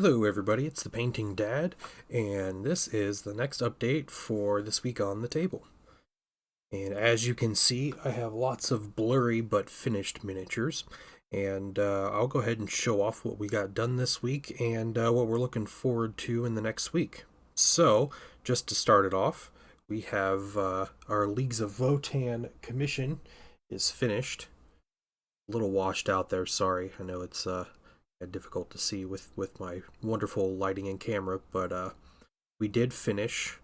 Hello everybody, it's the Painting Dad, and this is the next update for this week on the table. And as you can see, I have lots of blurry but finished miniatures, and I'll go ahead and show off what we got done this week and what we're looking forward to in the next week. So, just to start it off, we have our Leagues of Votan commission is finished. A little washed out there, sorry, I know it's difficult to see with my wonderful lighting and camera, but we did finish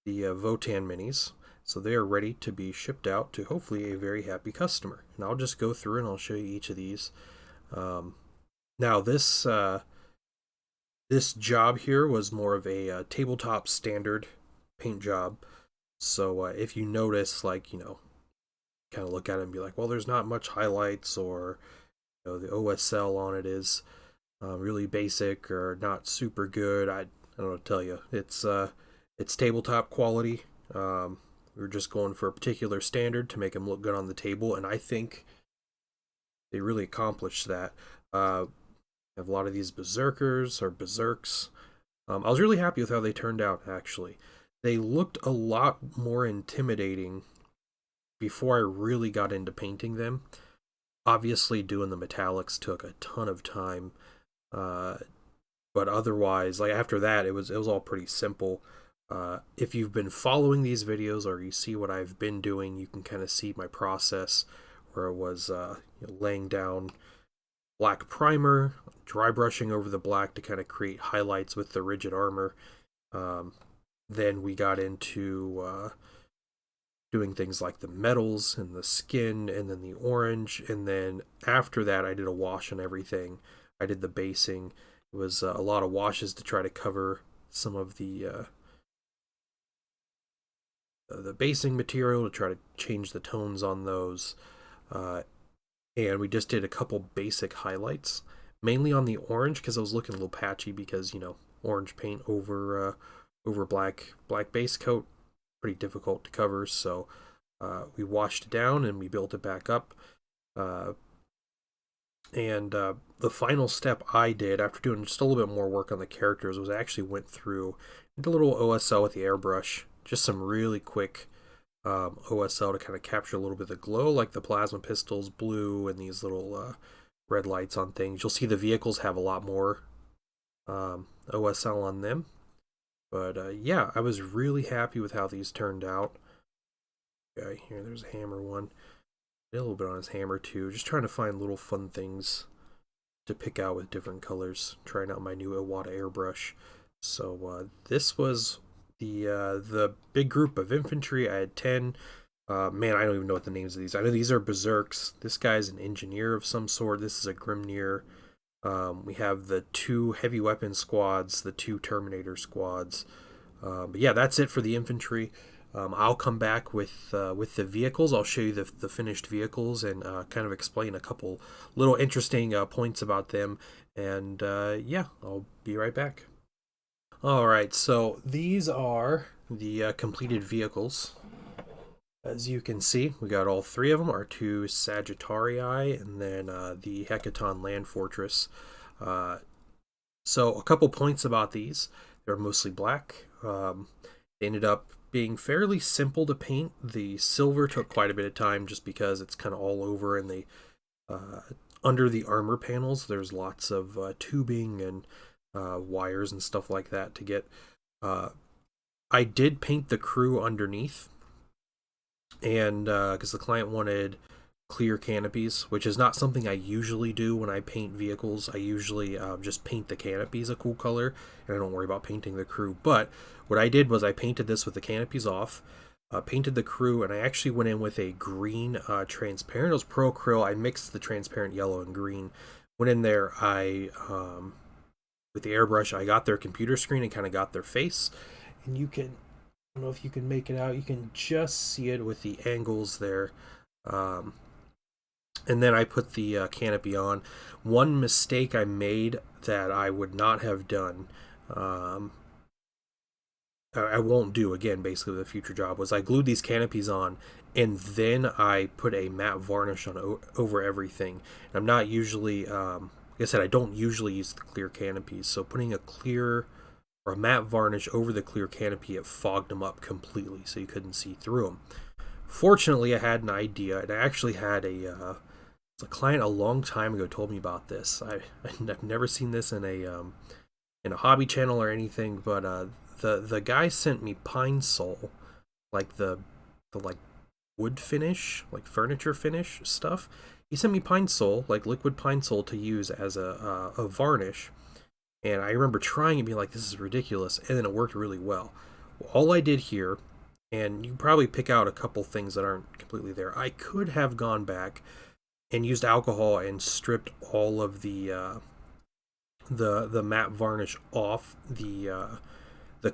the Votan minis, so they are ready to be shipped out to hopefully a very happy customer. And I'll just go through and I'll show you each of these. Now this job here was more of a tabletop standard paint job. So if you notice, like, kind of look at it and be like, well, there's not much highlights, or the OSL on it is really basic or not super good. I don't know what to tell you. It's tabletop quality. We're just going for a particular standard to make them look good on the table, and I think they really accomplished that. Have a lot of these berserkers or berserks. I was really happy with how they turned out. Actually, they looked a lot more intimidating before I really got into painting them. Obviously, doing the metallics took a ton of time. But otherwise, like after that, it was all pretty simple. If you've been following these videos or you see what I've been doing, you can kind of see my process where it was laying down black primer, dry brushing over the black to kind of create highlights with the rigid armor. Then we got into doing things like the metals and the skin and then the orange, and then after that I did a wash on everything. I did the basing. It was a lot of washes to try to cover some of the basing material, to try to change the tones on those. And we just did a couple basic highlights, mainly on the orange because I was looking a little patchy because orange paint over black base coat, pretty difficult to cover. So we washed it down and we built it back up. And the final step I did after doing just a little bit more work on the characters was I actually went through and did a little OSL with the airbrush, just some really quick OSL to kind of capture a little bit of the glow, like the plasma pistols blue and these little red lights on things. You'll see the vehicles have a lot more OSL on them. But yeah, I was really happy with how these turned out. Okay, here, there's a hammer one. A little bit on his hammer too, just trying to find little fun things to pick out with different colors, trying out my new Iwata airbrush. So this was the big group of infantry. I had 10. Man, I don't even know what the names of these. I know these are berserks. This guy's an engineer of some sort. This is a Grimnir. We have the 2 heavy weapon squads, the 2 Terminator squads. But yeah, that's it for the infantry. I'll come back with the vehicles. I'll show you the finished vehicles and kind of explain a couple little interesting points about them. And yeah, I'll be right back. Alright, so these are the completed vehicles. As you can see, we got all 3 of them, our 2 Sagittarii, and then the Hecaton Land Fortress. So a couple points about these. They're mostly black. They ended up being fairly simple to paint. The silver took quite a bit of time just because it's kind of all over, and they under the armor panels there's lots of tubing and wires and stuff like that to get. I did paint the crew underneath, and because the client wanted clear canopies, which is not something I usually do when I paint vehicles. I usually just paint the canopies a cool color, and I don't worry about painting the crew. But what I did was I painted this with the canopies off, painted the crew, and I actually went in with a green transparent. It was Pro Acryl. I mixed the transparent yellow and green. Went in there, with the airbrush, I got their computer screen and kind of got their face. And you can, I don't know if you can make it out, you can just see it with the angles there. And then I put the canopy on. One mistake I made that I would not have done, I won't do again, basically, with a future job, was I glued these canopies on, and then I put a matte varnish on over everything. I'm not usually, because I said, I don't usually use the clear canopies, so putting a clear or a matte varnish over the clear canopy, it fogged them up completely, so you couldn't see through them. Fortunately, I had an idea, and I actually had a client a long time ago told me about this. I've never seen this in a hobby channel or anything, but the guy sent me pine sol, like the like wood finish, like furniture finish stuff. He sent me pine sol, like liquid pine sol, to use as a varnish. And I remember trying it and being like, this is ridiculous, and then it worked really well. All I did here, and you can probably pick out a couple things that aren't completely there. I could have gone back and used alcohol and stripped all of the matte varnish off the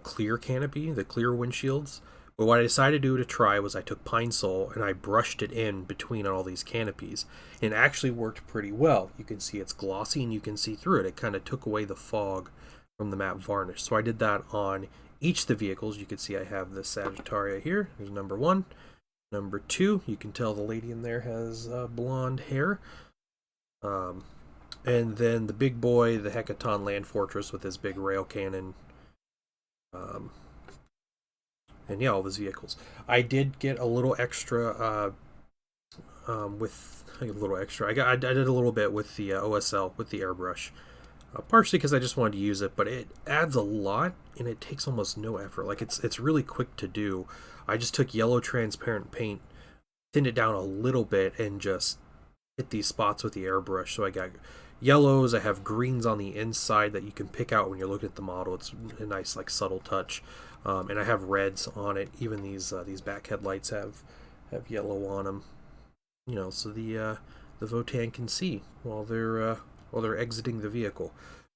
clear canopy, the clear windshields. But what I decided to do to try was I took pine sol and I brushed it in between all these canopies. And it actually worked pretty well. You can see it's glossy and you can see through it. It kind of took away the fog from the matte varnish. So I did that on each of the vehicles. You can see I have the Sagittaria here. There's number 1. Number 2, you can tell the lady in there has blonde hair. And then the big boy, the Hecaton Land Fortress with his big rail cannon. And yeah, all of his vehicles. I did get a little extra I did a little bit with the OSL, with the airbrush. Partially because I just wanted to use it, but it adds a lot and it takes almost no effort. Like it's really quick to do. I just took yellow transparent paint, thinned it down a little bit, and just hit these spots with the airbrush. So I got yellows, I have greens on the inside that you can pick out when you're looking at the model. It's a nice, like, subtle touch. And I have reds on it. Even these back headlights have yellow on them. You know, so the Votan can see while they're exiting the vehicle.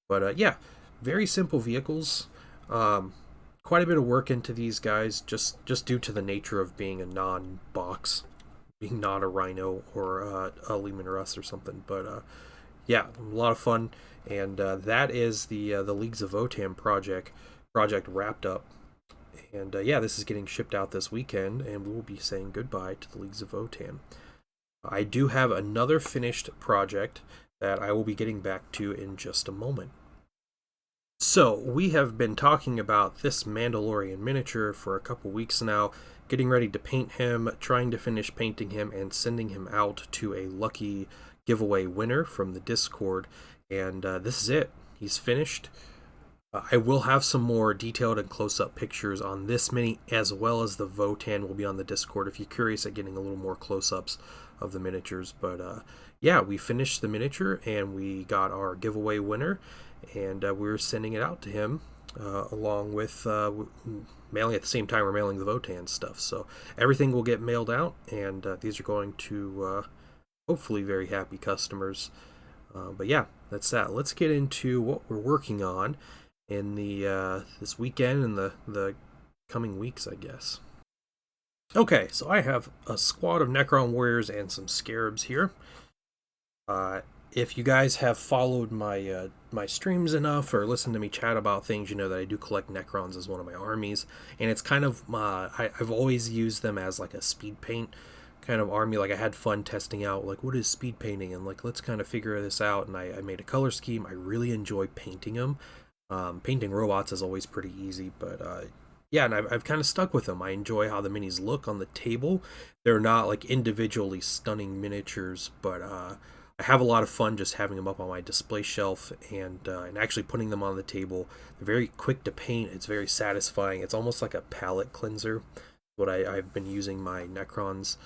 But yeah, very simple vehicles. Quite a bit of work into these guys, just due to the nature of being a non-box, being not a Rhino or a Lehman Russ or something. But yeah, a lot of fun. And that is the Leagues of Votan project wrapped up. And yeah, this is getting shipped out this weekend, and we will be saying goodbye to the Leagues of Votan. I do have another finished project that I will be getting back to in just a moment. So, we have been talking about this Mandalorian miniature for a couple weeks now, getting ready to paint him, trying to finish painting him, and sending him out to a lucky giveaway winner from the Discord. And this is it. He's finished. I will have some more detailed and close-up pictures on this mini, as well as the Votan will be on the Discord if you're curious at getting a little more close-ups of the miniatures. But yeah, we finished the miniature and we got our giveaway winner, and we're sending it out to him along with mailing at the same time we're mailing the Votan stuff. So everything will get mailed out, and these are going to hopefully very happy customers. But yeah, that's that. Let's get into what we're working on in the this weekend and the coming weeks, I guess. Okay, so I have a squad of Necron warriors and some scarabs here. If you guys have followed my my streams enough or listened to me chat about things, you know that I do collect Necrons as one of my armies, and it's kind of I've always used them as like a speed paint kind of army. Like I had fun testing out like what is speed painting, and like let's kind of figure this out. And I made a color scheme. I really enjoy painting them. Painting robots is always pretty easy, but yeah, and I've kind of stuck with them. I enjoy how the minis look on the table. They're not like individually stunning miniatures, but I have a lot of fun just having them up on my display shelf and actually putting them on the table. They're very quick to paint. It's very satisfying. It's almost like a palette cleanser. What I've been using my Necrons.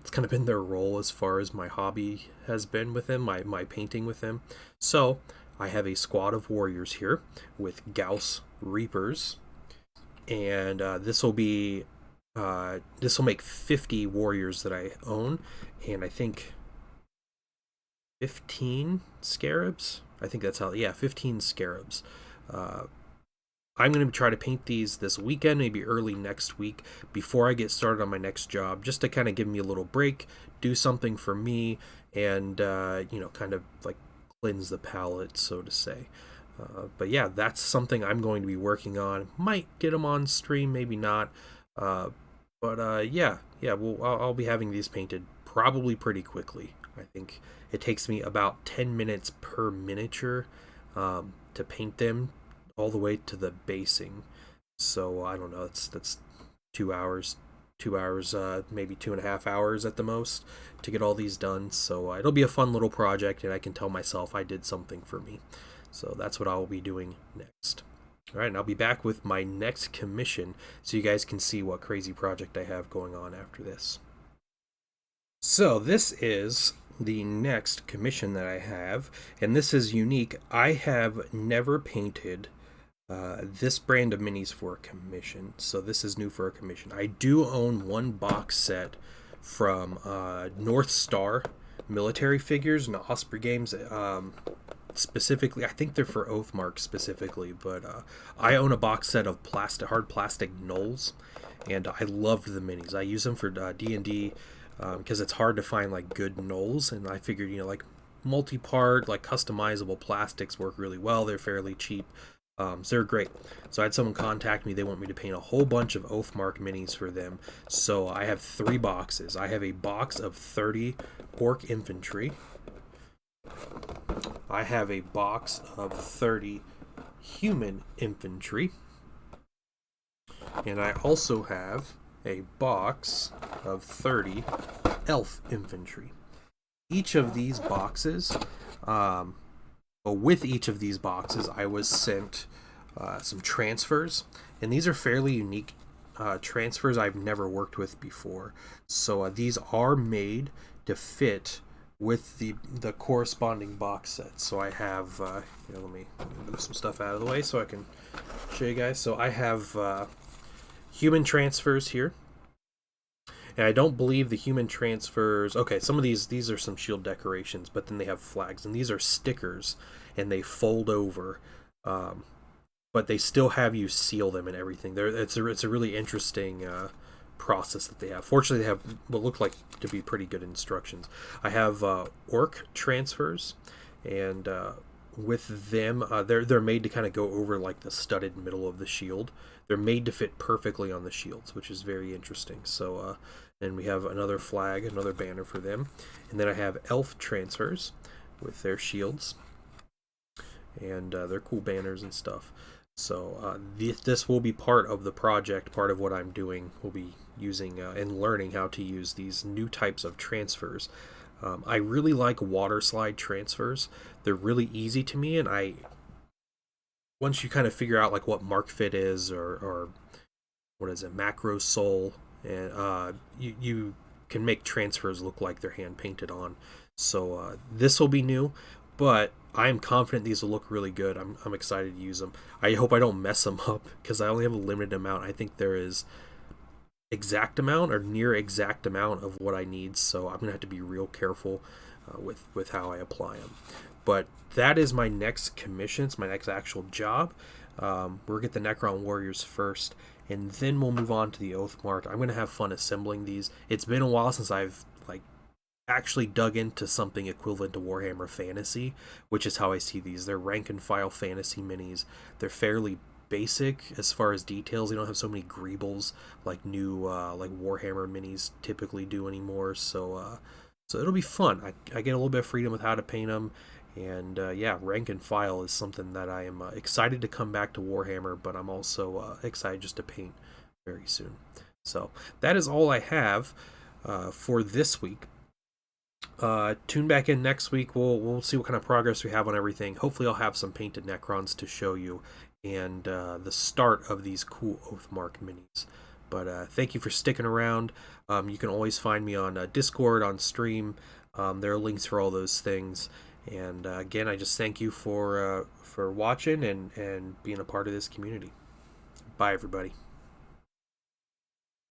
It's kind of been their role as far as my hobby has been with them, my painting with them. So I have a squad of warriors here with Gauss Reapers, and this will make 50 warriors that I own, and I think 15 scarabs. I think that's 15 scarabs. I'm going to try to paint these this weekend, maybe early next week, before I get started on my next job, just to kind of give me a little break, do something for me, and kind of like cleanse the palette, so to say. But yeah, that's something I'm going to be working on. Might get them on stream, maybe not. But yeah, I'll be having these painted probably pretty quickly. I think it takes me about 10 minutes per miniature to paint them all the way to the basing. So I don't know, that's 2 hours, 2 hours, maybe 2.5 hours at the most to get all these done. So it'll be a fun little project, and I can tell myself I did something for me. So that's what I'll be doing next. All right, and I'll be back with my next commission so you guys can see what crazy project I have going on after this. So this is the next commission that I have, and this is unique. I have never painted this brand of minis for a commission, so this is new for a commission. I do own one box set from North Star military figures and Osprey Games. Specifically, I think they're for Oathmark specifically, but I own a box set of hard plastic Knolls, and I loved the minis. I use them for D&D because it's hard to find like good Knolls, and I figured, you know, like multi-part, like customizable plastics work really well. They're fairly cheap. So they're great. So I had someone contact me. They want me to paint a whole bunch of Oathmark minis for them. So I have 3 boxes. I have a box of 30 Orc Infantry. I have a box of 30 Human Infantry. And I also have a box of 30 Elf Infantry. Each of these boxes, with each of these boxes, I was sent some transfers, and these are fairly unique transfers I've never worked with before. So these are made to fit with the corresponding box set. So I have, let me move some stuff out of the way so I can show you guys. So I have human transfers here. And I don't believe the human transfers... Okay, some of these are some shield decorations, but then they have flags. And these are stickers, and they fold over. But they still have you seal them and everything. It's a really interesting process that they have. Fortunately, they have what look like to be pretty good instructions. I have orc transfers, and with them, they're made to kind of go over like the studded middle of the shield. They're made to fit perfectly on the shields, which is very interesting. So, and we have another flag, another banner for them. And then I have elf transfers with their shields. And they're cool banners and stuff. So this will be part of the project, part of what I'm doing. We'll be using and learning how to use these new types of transfers. I really like water slide transfers. They're really easy to me, and once you kind of figure out like what Mark Fit is, or what is it, Macro Soul, and you can make transfers look like they're hand painted on. So this will be new, but I am confident these will look really good. I'm excited to use them. I hope I don't mess them up because I only have a limited amount. I think there is exact amount or near exact amount of what I need, so I'm gonna have to be real careful with how I apply them. But that is my next commission. It's my next actual job. We'll get the Necron Warriors first, and then we'll move on to the Oathmark. I'm gonna have fun assembling these. It's been a while since I've actually dug into something equivalent to Warhammer Fantasy, which is how I see these. They're rank and file fantasy minis. They're fairly basic as far as details. They don't have so many greebles like new like Warhammer minis typically do anymore. So it'll be fun. I get a little bit of freedom with how to paint them. And yeah, rank and file is something that I am excited to come back to Warhammer, but I'm also excited just to paint very soon. So that is all I have for this week. Tune back in next week. We'll see what kind of progress we have on everything. Hopefully I'll have some painted Necrons to show you, and the start of these cool Oathmark minis. But thank you for sticking around. You can always find me on Discord, on stream. There are links for all those things. And again, I just thank you for watching and being a part of this community. Bye, everybody.